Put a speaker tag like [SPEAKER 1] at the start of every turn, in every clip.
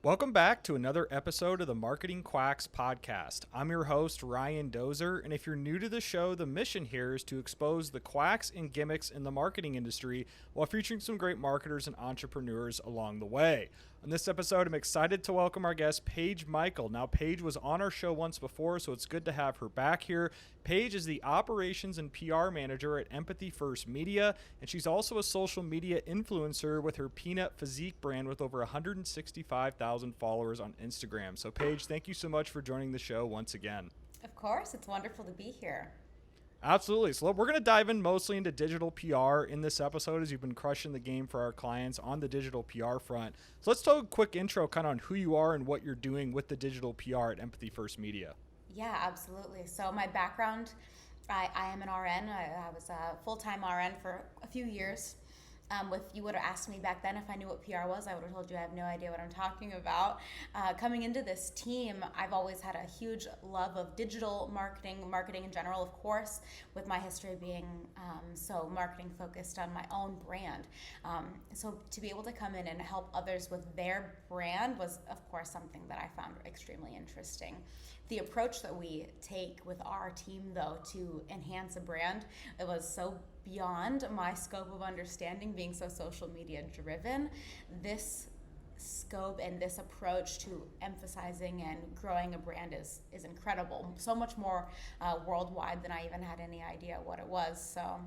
[SPEAKER 1] Welcome back to another episode of the Marketing Quacks podcast. I'm your host, Ryan Dozer, and if you're new to the show, the mission here is to expose the quacks and gimmicks in the marketing industry while featuring some great marketers and entrepreneurs along the way. On this episode, I'm excited to welcome our guest, Paige Michael. Now, Paige was on our show once before, so it's good to have her back here. Paige is the Operations and PR Manager at Empathy First Media, and she's also a social media influencer with her Peanut Physique brand with over 165,000 followers on Instagram. So, Paige, thank you so much for joining the show once again.
[SPEAKER 2] Of course, it's wonderful to be here.
[SPEAKER 1] Absolutely. So we're going to dive in mostly into digital PR in this episode as you've been crushing the game for our clients on the digital PR front. So let's talk a quick intro kind of on who you are and what you're doing with the digital PR at Empathy First Media.
[SPEAKER 2] Yeah, absolutely. So my background, I am an RN. I was a full-time RN for a few years. If you would have asked me back then if I knew what PR was, I would have told you I have no idea what I'm talking about. Coming into this team, I've always had a huge love of digital marketing in general, of course, with my history being so marketing focused on my own brand. So to be able to come in and help others with their brand was, of course, something that I found extremely interesting. The approach that we take with our team, though, to enhance a brand, it was so beyond my scope of understanding, being so social media driven. This scope and this approach to emphasizing and growing a brand is incredible. So much more worldwide than I even had any idea what it was. So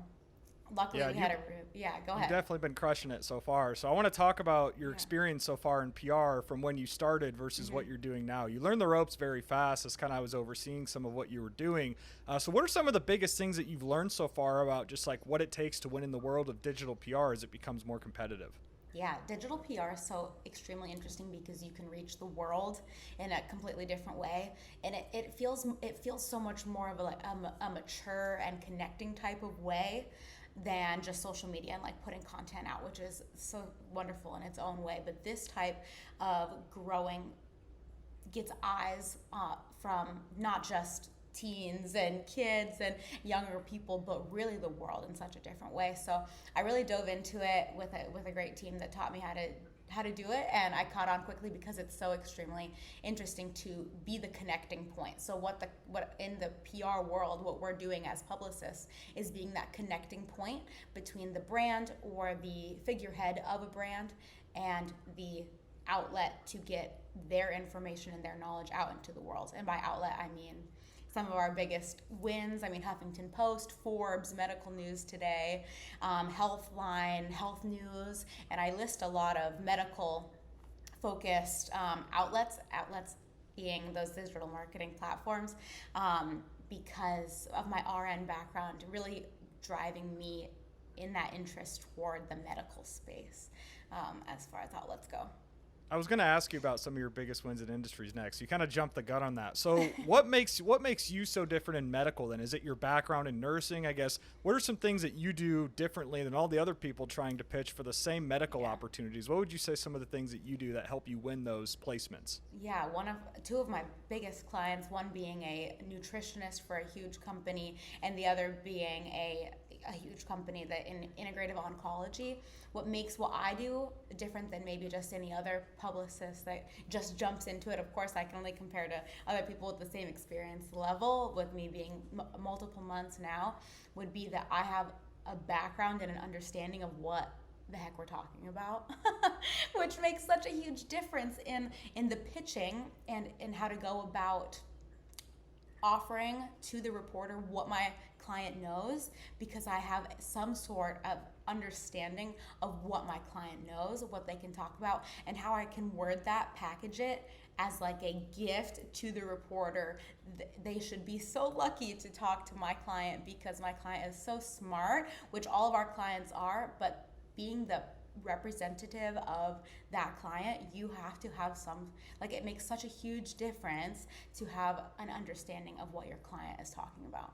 [SPEAKER 2] luckily go ahead.
[SPEAKER 1] You've definitely been crushing it so far. So I want to talk about your experience so far in PR from when you started versus what you're doing now. You learned the ropes very fast as kind of I was overseeing some of what you were doing. So what are some of the biggest things that you've learned so far about just like what it takes to win in the world of digital PR as it becomes more competitive?
[SPEAKER 2] Yeah, digital PR is so extremely interesting because you can reach the world in a completely different way, and it feels so much more of a mature and connecting type of way than just social media and like putting content out, which is so wonderful in its own way. But this type of growing gets eyes from not just teens and kids and younger people, but really the world in such a different way. So I really dove into it with a great team that taught me how to do it, and I caught on quickly because it's so extremely interesting to be the connecting point. So what in the PR world, what we're doing as publicists is being that connecting point between the brand or the figurehead of a brand and the outlet to get their information and their knowledge out into the world. And by outlet, I mean some of our biggest wins, Huffington Post, Forbes, Medical News Today, Healthline, Health News, and I list a lot of medical focused outlets being those digital marketing platforms, because of my RN background, really driving me in that interest toward the medical space as far as outlets go.
[SPEAKER 1] I was going to ask you about some of your biggest wins in industries next. You kind of jumped the gun on that. So what makes you so different in medical then? Is it your background in nursing? I guess, what are some things that you do differently than all the other people trying to pitch for the same medical opportunities? What would you say some of the things that you do that help you win those placements?
[SPEAKER 2] Yeah, two of my biggest clients, one being a nutritionist for a huge company and the other being a huge company that in integrative oncology. What makes what I do different than maybe just any other publicist that just jumps into it, of course I can only compare to other people with the same experience level, with me being multiple months now, would be that I have a background and an understanding of what the heck we're talking about, which makes such a huge difference in the pitching and in how to go about offering to the reporter what my client knows, because I have some sort of understanding of what my client knows, what they can talk about, and how I can word that, package it as like a gift to the reporter. They should be so lucky to talk to my client because my client is so smart, which all of our clients are, but being the representative of that client, you have to have it makes such a huge difference to have an understanding of what your client is talking about.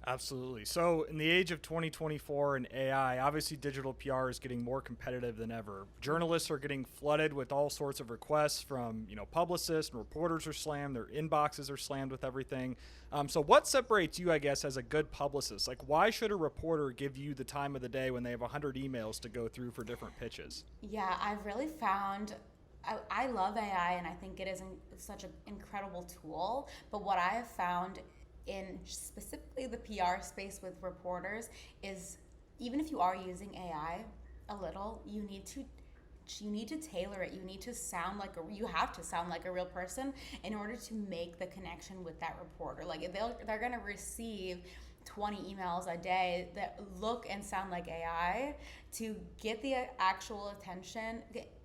[SPEAKER 1] Absolutely. So in the age of 2024 and AI, obviously digital PR is getting more competitive than ever. Journalists are getting flooded with all sorts of requests from, publicists, and reporters are slammed. Their inboxes are slammed with everything. So what separates you, I guess, as a good publicist? Like, why should a reporter give you the time of the day when they have 100 emails to go through for different pitches?
[SPEAKER 2] Yeah, I've really found I love AI, and I think it is such an incredible tool. But what I have found in specifically the PR space with reporters is, even if you are using AI a little, you need to tailor it. You need to sound like you have to sound like a real person in order to make the connection with that reporter. Like, if they're going to receive 20 emails a day that look and sound like AI, to get the actual attention.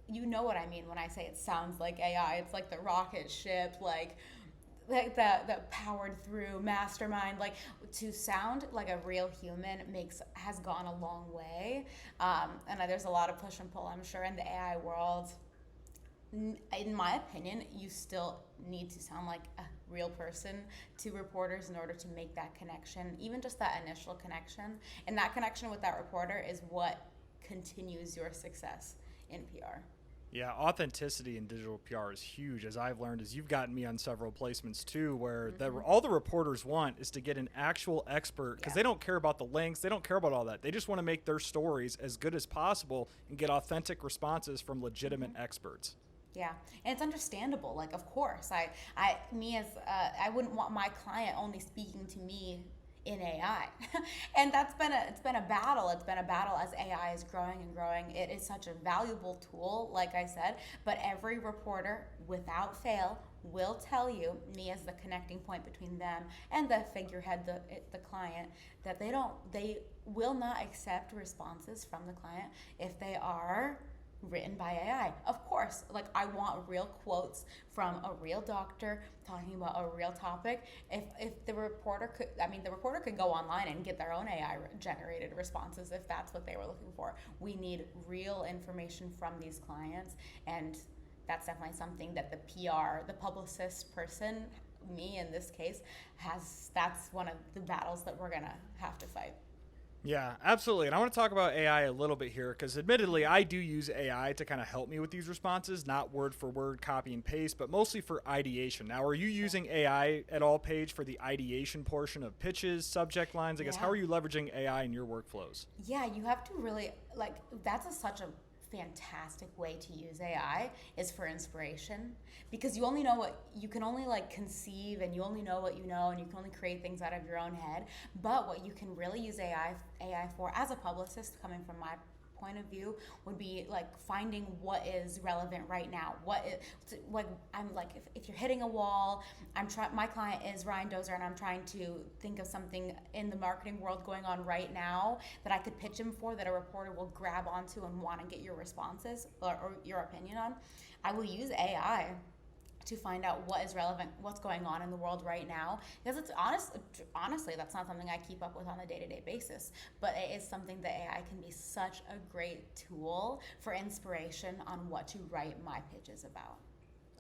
[SPEAKER 2] You know what I mean when I say it sounds like AI. It's like the rocket ship, like the powered through mastermind. Like, to sound like a real human has gone a long way. And there's a lot of push and pull, I'm sure, in the AI world. In my opinion, you still need to sound like a real person to reporters in order to make that connection, even just that initial connection. And that connection with that reporter is what continues your success in PR.
[SPEAKER 1] Yeah, authenticity in digital PR is huge, as I've learned, as you've gotten me on several placements too, where all the reporters want is to get an actual expert, because they don't care about the links, they don't care about all that. They just want to make their stories as good as possible and get authentic responses from legitimate experts.
[SPEAKER 2] Yeah, and it's understandable. Like, of course, I wouldn't want my client only speaking to me in AI, and it's been a battle. It's been a battle as AI is growing and growing. It is such a valuable tool, like I said. But every reporter, without fail, will tell you, me as the connecting point between them and the figurehead, the client, that they will not accept responses from the client if they are written by AI. Of course, like, I want real quotes from a real doctor talking about a real topic. If the reporter could go online and get their own AI generated responses if that's what they were looking for. We need real information from these clients, and that's definitely something that the PR, the publicist person, me in this case, that's one of the battles that we're gonna have to fight.
[SPEAKER 1] Yeah, absolutely. And I want to talk about AI a little bit here, because admittedly, I do use AI to kind of help me with these responses, not word for word copy and paste, but mostly for ideation. Now, are you using AI at all, Paige, for the ideation portion of pitches, subject lines? I guess, how are you leveraging AI in your workflows?
[SPEAKER 2] Yeah, you have to really, like, such a fantastic way to use AI is for inspiration, because you only know what you can only like conceive, and you only know what you know, and you can only create things out of your own head. But what you can really use AI for, as a publicist, coming from my point of view, would be like finding what is relevant right now. If you're hitting a wall, my client is Ryan Dozer, and I'm trying to think of something in the marketing world going on right now that I could pitch him for, that a reporter will grab onto and want to get your responses or your opinion on. I will use AI to find out what is relevant, what's going on in the world right now. Because it's honestly, that's not something I keep up with on a day-to-day basis. But it is something that AI can be such a great tool for inspiration on what to write my pitches about.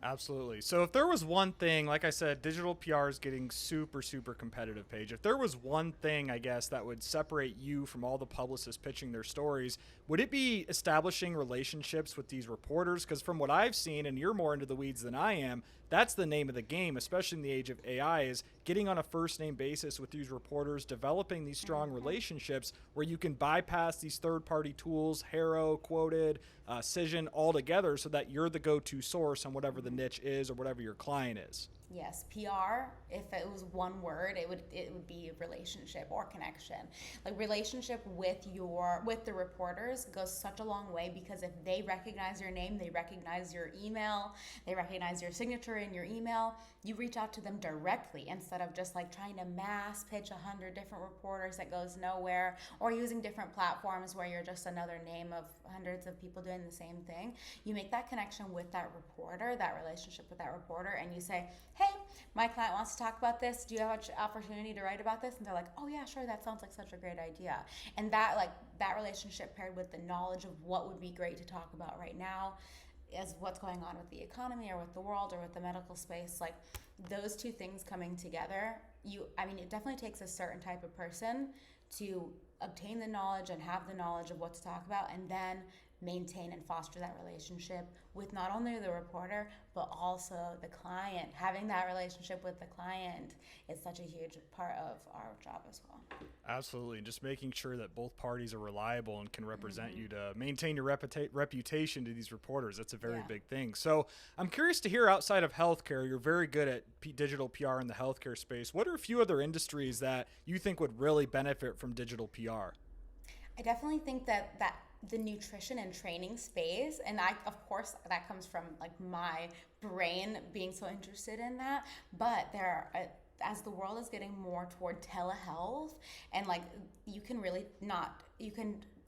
[SPEAKER 1] Absolutely. So if there was one thing, like I said, digital PR is getting super, super competitive, Paige. If there was one thing, I guess, that would separate you from all the publicists pitching their stories, would it be establishing relationships with these reporters? Because from what I've seen, and you're more into the weeds than I am, that's the name of the game, especially in the age of AI, is getting on a first name basis with these reporters, developing these strong relationships where you can bypass these third-party tools, Harrow, Quoted, Cision, all together, so that you're the go-to source on whatever the niche is or whatever your client is.
[SPEAKER 2] Yes, PR, if it was one word, it would be relationship or connection. Like, relationship with the reporters goes such a long way, because if they recognize your name, they recognize your email, they recognize your signature in your email, you reach out to them directly instead of just like trying to mass pitch 100 different reporters that goes nowhere, or using different platforms where you're just another name of hundreds of people doing the same thing. You make that connection with that reporter, that relationship with that reporter, and you say, hey, my client wants to talk about this. Do you have an opportunity to write about this? And they're like, oh yeah, sure, that sounds like such a great idea. And that relationship paired with the knowledge of what would be great to talk about right now, as what's going on with the economy or with the world or with the medical space, like those two things coming together, it definitely takes a certain type of person to obtain the knowledge and have the knowledge of what to talk about, and then maintain and foster that relationship with not only the reporter, but also the client. Having that relationship with the client is such a huge part of our job as well.
[SPEAKER 1] Absolutely. And just making sure that both parties are reliable and can represent you to maintain your reputation to these reporters. That's a very big thing. So I'm curious to hear, outside of healthcare, you're very good at digital PR in the healthcare space. What are a few other industries that you think would really benefit from digital PR?
[SPEAKER 2] I definitely think that the nutrition and training space, and of course that comes from like my brain being so interested in that, but there are, as the world is getting more toward telehealth, and like you can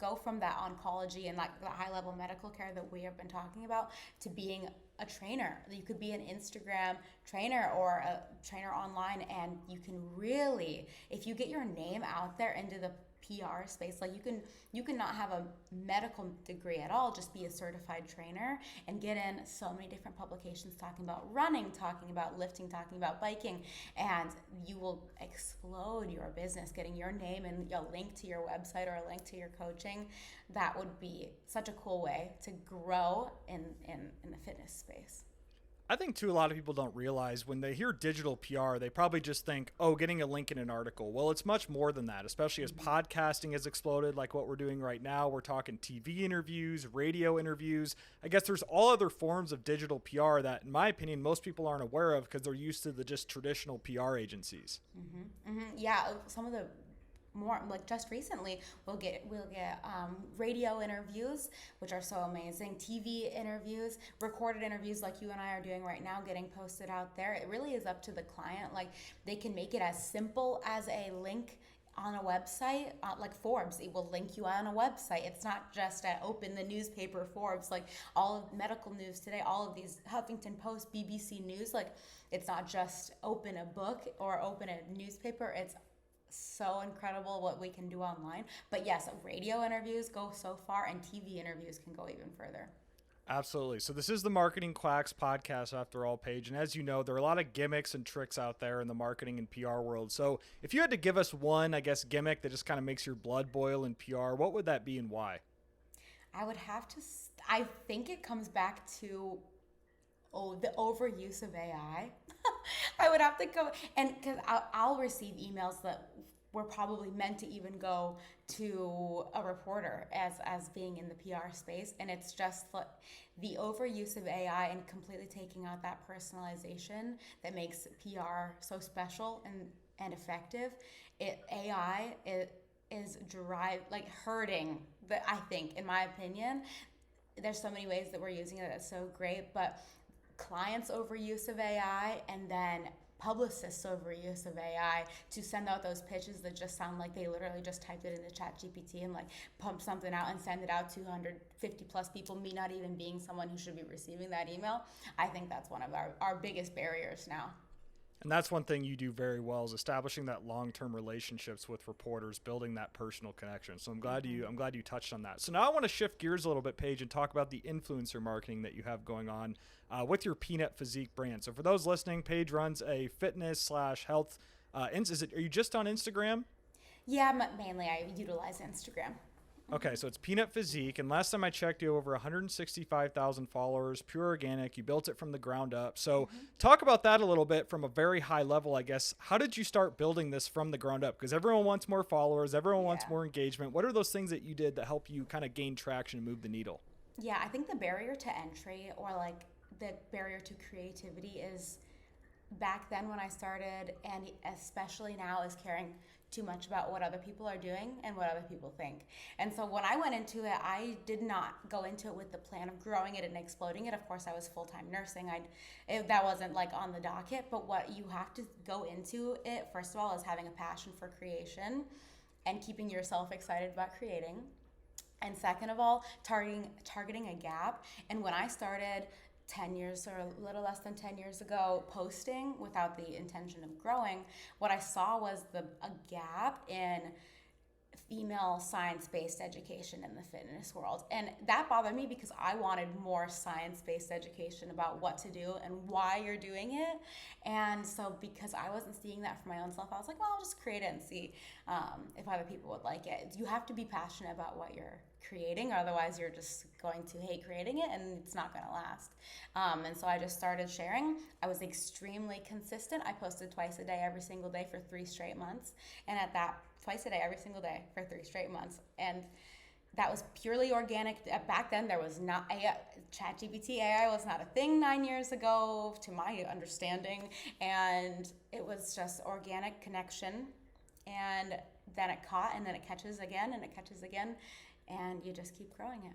[SPEAKER 2] go from that oncology and like the high level medical care that we have been talking about to being a trainer. You could be an Instagram trainer or a trainer online, and you can really, if you get your name out there into the PR space, like you can not have a medical degree at all, just be a certified trainer and get in so many different publications talking about running, talking about lifting, talking about biking, and you will explode your business getting your name and a link to your website or a link to your coaching. That would be such a cool way to grow in the fitness space.
[SPEAKER 1] I think, too, a lot of people don't realize when they hear digital PR, they probably just think, oh, getting a link in an article. Well, it's much more than that, especially as podcasting has exploded, like what we're doing right now. We're talking TV interviews, radio interviews. I guess there's all other forms of digital PR that, in my opinion, most people aren't aware of because they're used to the just traditional PR agencies.
[SPEAKER 2] Yeah, some of the more like just recently we'll get radio interviews, which are so amazing, TV interviews, recorded interviews like you and I are doing right now, getting posted out there. It really is up to the client. Like they can make it as simple as a link on a website, like Forbes. It will link you on a website. It's not just open the newspaper Forbes, like all of medical news today, all of these Huffington Post, BBC News, like it's not just open a book or open a newspaper. It's so incredible what we can do online. But yes, radio interviews go so far, and TV interviews can go even further.
[SPEAKER 1] Absolutely. So this is the Marketing Quacks podcast, after all, Paige. And as you know, there are a lot of gimmicks and tricks out there in the marketing and PR world. So if you had to give us one, I guess, gimmick that just kind of makes your blood boil in PR, what would that be and why?
[SPEAKER 2] I would have to, I think it comes back to the overuse of AI. I would have to go, and because I'll receive emails that were probably meant to even go to a reporter as being in the PR space, and it's just like the overuse of AI and completely taking out that personalization that makes PR so special and effective. AI is hurting, but I think, in my opinion, there's so many ways that we're using it that's so great, but clients' overuse of AI, and then publicists' overuse of AI to send out those pitches that just sound like they literally just typed it into ChatGPT and like pump something out and send it out to 250 plus people, me not even being someone who should be receiving that email. I think that's one of our biggest barriers now.
[SPEAKER 1] And that's one thing you do very well, is establishing that long-term relationships with reporters, building that personal connection. So I'm glad you touched on that. So now I want to shift gears a little bit, Paige, and talk about the influencer marketing that you have going on with your Peanut Physique brand. So for those listening, Paige runs a fitness/health. Are you just on Instagram?
[SPEAKER 2] Yeah, mainly I utilize Instagram.
[SPEAKER 1] Okay, so it's Peanut Physique, and last time I checked, you have over 165,000 followers, pure organic. You built it from the ground up. So talk about that a little bit from a very high level, I guess. How did you start building this from the ground up? Because everyone wants more followers, everyone wants more engagement. What are those things that you did that help you kind of gain traction and move the needle?
[SPEAKER 2] Yeah, I think the barrier to entry, or like the barrier to creativity, is back then when I started, and especially now, is caring too much about what other people are doing and what other people think. And so when I went into it, I did not go into it with the plan of growing it and exploding it. Of course, I was full-time nursing. That wasn't like on the docket, but what you have to go into it, first of all, is having a passion for creation and keeping yourself excited about creating. And second of all, targeting a gap. And when I started 10 years or a little less than 10 years ago posting without the intention of growing, what I saw was a gap in female science-based education in the fitness world. And that bothered me because I wanted more science-based education about what to do and why you're doing it. And so because I wasn't seeing that for my own self, I was like, well, I'll just create it and see if other people would like it. You have to be passionate about what you're creating, or otherwise you're just going to hate creating it and it's not going to last. And so I just started sharing. I was extremely consistent. I posted twice a day, every single day for 3 straight months. And at that, twice a day, every single day for 3 straight months. And that was purely organic. Back then, there was not ChatGPT. AI was not a thing 9 years ago, to my understanding. And it was just organic connection. And then it caught, and then it catches again, and it catches again. And you just keep growing it.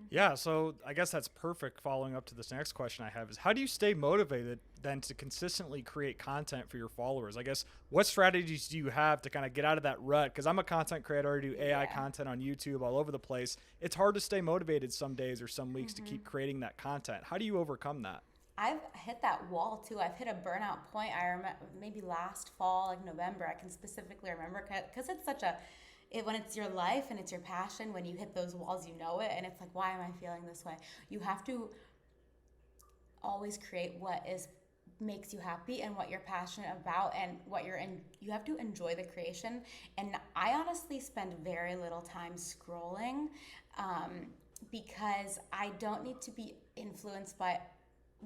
[SPEAKER 1] Yeah, so I guess that's perfect. Following up to this next question I have is, how do you stay motivated then to consistently create content for your followers? I guess, what strategies do you have to kind of get out of that rut? Because I'm a content creator, I do AI content on YouTube all over the place. It's hard to stay motivated some days or some weeks to keep creating that content. How do you overcome that?
[SPEAKER 2] I've hit that wall too. I've hit a burnout point. I remember maybe last fall, like November, I can specifically remember, because it's such a, when it's your life and it's your passion, when you hit those walls, you know it, and it's like, why am I feeling this way? You have to always create what makes you happy and what you're passionate about, and what you have to enjoy the creation. And I honestly spend very little time scrolling, because I don't need to be influenced by,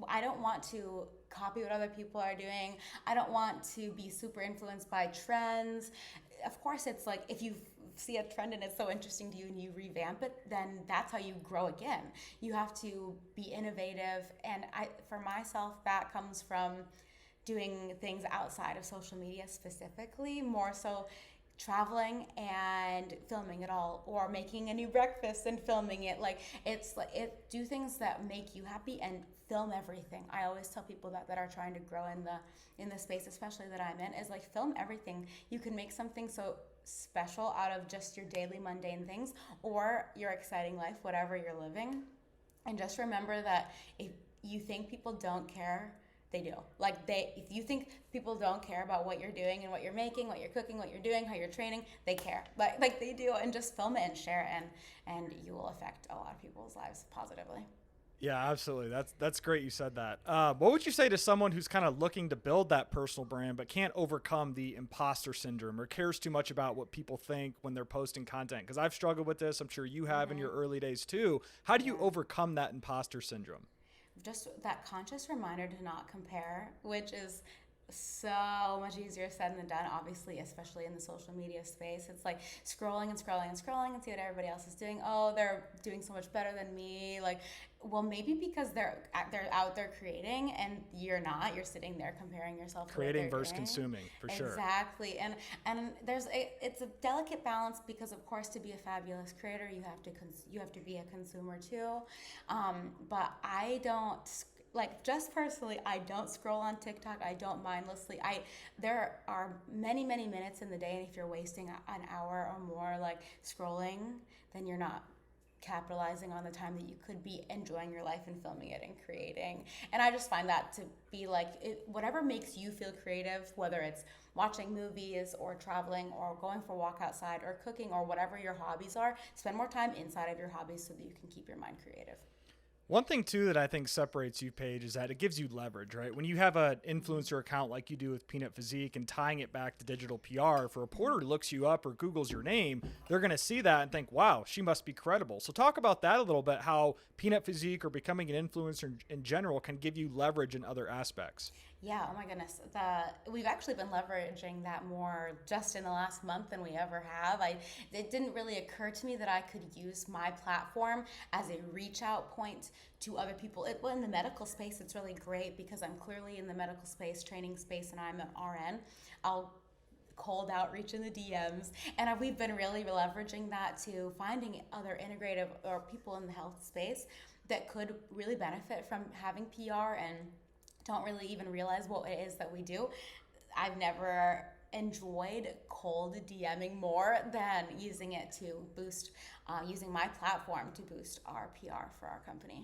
[SPEAKER 2] I don't want to copy what other people are doing. I don't want to be super influenced by trends. Of course, it's like, if you see a trend and it's so interesting to you and you revamp it, then that's how you grow again. You have to be innovative. And for myself, that comes from doing things outside of social media, specifically, more so traveling and filming it all, or making a new breakfast and filming it. Like, do things that make you happy and film everything. I always tell people that are trying to grow in the space, especially that I'm in, is like, film everything. You can make something so special out of just your daily mundane things, or your exciting life, whatever you're living. And just remember that if you think people don't care, they do. Like, if you think people don't care about what you're doing and what you're making, what you're cooking, what you're doing, how you're training, they care. Like they do. And just film it and share it, and you will affect a lot of people's lives positively.
[SPEAKER 1] Yeah, absolutely. That's great you said that. What would you say to someone who's kind of looking to build that personal brand but can't overcome the imposter syndrome, or cares too much about what people think when they're posting content? Because I've struggled with this. I'm sure you have in your early days too. How do you overcome that imposter syndrome?
[SPEAKER 2] Just that conscious reminder to not compare, which is so much easier said than done, obviously, especially in the social media space. It's like scrolling and scrolling and scrolling and see what everybody else is doing. Oh, they're doing so much better than me. Like, well, maybe because they're out there creating and you're not. You're sitting there comparing yourself to
[SPEAKER 1] creating
[SPEAKER 2] what they're
[SPEAKER 1] versus
[SPEAKER 2] doing.
[SPEAKER 1] Consuming, for sure.
[SPEAKER 2] Exactly. And it's a delicate balance, because of course, to be a fabulous creator, you have to be a consumer too. But I don't, like, just personally, I don't scroll on TikTok. I don't mindlessly. There are many, many minutes in the day, and if you're wasting an hour or more, like, scrolling, then you're not capitalizing on the time that you could be enjoying your life and filming it and creating. And I just find that to be like, whatever makes you feel creative, whether it's watching movies or traveling or going for a walk outside or cooking or whatever your hobbies are, spend more time inside of your hobbies so that you can keep your mind creative.
[SPEAKER 1] One thing too that I think separates you, Paige, is that it gives you leverage, right? When you have an influencer account like you do with Peanut Physique and tying it back to digital PR, if a reporter looks you up or Googles your name, they're going to see that and think, wow, she must be credible. So talk about that a little bit, how Peanut Physique or becoming an influencer in general can give you leverage in other aspects.
[SPEAKER 2] Yeah, oh my goodness. We've actually been leveraging that more just in the last month than we ever have. It didn't really occur to me that I could use my platform as a reach out point to other people. Well, in the medical space, it's really great because I'm clearly in the medical space, training space, and I'm an RN. I'll cold outreach in the DMs, and we've been really leveraging that to finding other integrative or people in the health space that could really benefit from having PR and don't really even realize what it is that we do. I've never enjoyed cold DMing more than using it to boost, using my platform to boost our PR for our company.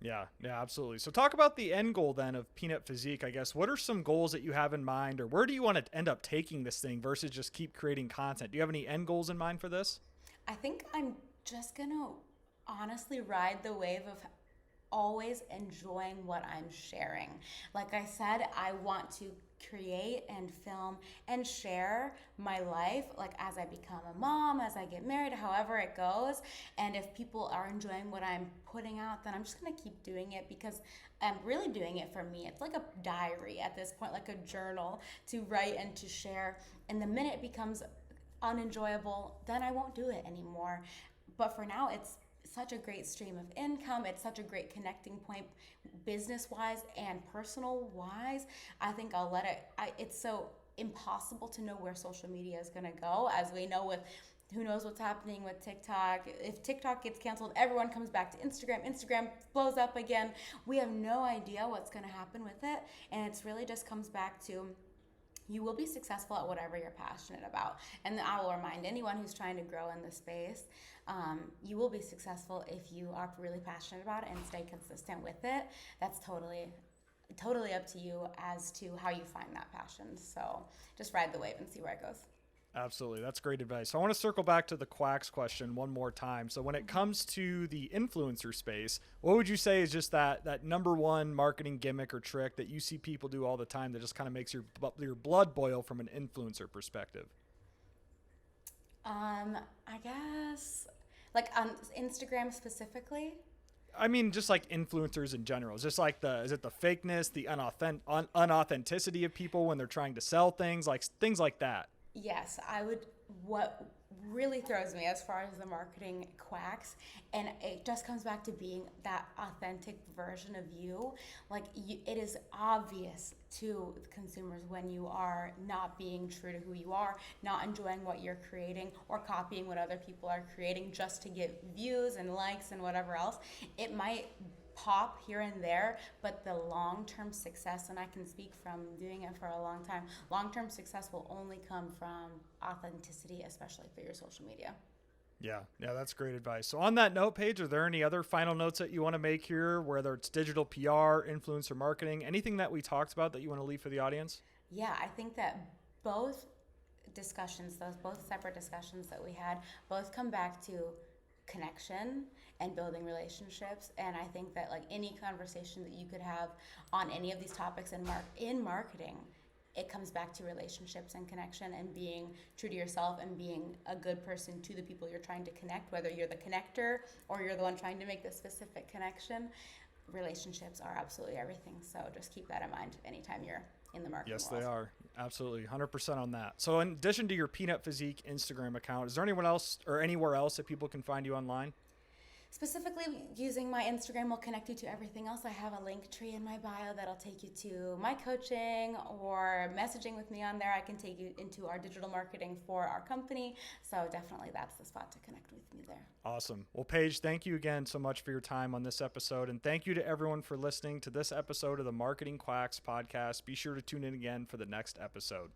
[SPEAKER 1] Yeah, absolutely. So talk about the end goal then of Peanut Physique, I guess. What are some goals that you have in mind, or where do you want to end up taking this thing versus just keep creating content? Do you have any end goals in mind for this?
[SPEAKER 2] I think I'm just gonna honestly ride the wave of always enjoying what I'm sharing. Like I said, I want to create and film and share my life, like as I become a mom, as I get married, however it goes. And if people are enjoying what I'm putting out, then I'm just gonna keep doing it because I'm really doing it for me. It's like a diary at this point, like a journal to write and to share. And the minute it becomes unenjoyable, then I won't do it anymore. But for now, it's such a great stream of income. It's such a great connecting point business wise and personal wise. I think I'll let it, it's so impossible to know where social media is going to go, as we know with who knows what's happening with TikTok. If TikTok gets canceled, everyone comes back to Instagram. Instagram blows up again. We have no idea what's going to happen with it. And it's really just comes back to you will be successful at whatever you're passionate about. And I will remind anyone who's trying to grow in this space, you will be successful if you are really passionate about it and stay consistent with it. That's totally up to you as to how you find that passion. So just ride the wave and see where it goes.
[SPEAKER 1] Absolutely. That's great advice. So I want to circle back to the Quacks question one more time. So when it comes to the influencer space, what would you say is just that number one marketing gimmick or trick that you see people do all the time that just kind of makes your blood boil from an influencer perspective?
[SPEAKER 2] I guess like on Instagram specifically.
[SPEAKER 1] I mean, just like influencers in general. Is it the fakeness, the unauthenticity of people when they're trying to sell things, like things like that?
[SPEAKER 2] Yes, I would. What really throws me as far as the marketing quacks, and it just comes back to being that authentic version of you. Like it is obvious to consumers when you are not being true to who you are, not enjoying what you're creating, or copying what other people are creating just to get views and likes and whatever else. It might pop here and there, but the long-term success, and I can speak from doing it for a long time, long-term success will only come from authenticity, especially for your social media.
[SPEAKER 1] Yeah, that's great advice. So on that note, Paige, are there any other final notes that you want to make here, whether it's digital PR, influencer marketing, anything that we talked about that you want to leave for the audience?
[SPEAKER 2] Yeah, I think that both both separate discussions that we had, both come back to connection and building relationships. And I think that like any conversation that you could have on any of these topics in marketing, it comes back to relationships and connection and being true to yourself and being a good person to the people you're trying to connect, whether you're the connector or you're the one trying to make the specific connection. Relationships are absolutely everything. So just keep that in mind anytime you're in the marketing
[SPEAKER 1] Yes,
[SPEAKER 2] world.
[SPEAKER 1] they are. Absolutely. 100% on that. So in addition to your Peanut Physique Instagram account, is there anyone else or anywhere else that people can find you online?
[SPEAKER 2] Specifically, using my Instagram will connect you to everything else. I have a link tree in my bio that'll take you to my coaching, or messaging with me on there. I can take you into our digital marketing for our company. So definitely that's the spot to connect with me there.
[SPEAKER 1] Awesome. Well, Paige, thank you again so much for your time on this episode. And thank you to everyone for listening to this episode of the Marketing Quacks podcast. Be sure to tune in again for the next episode.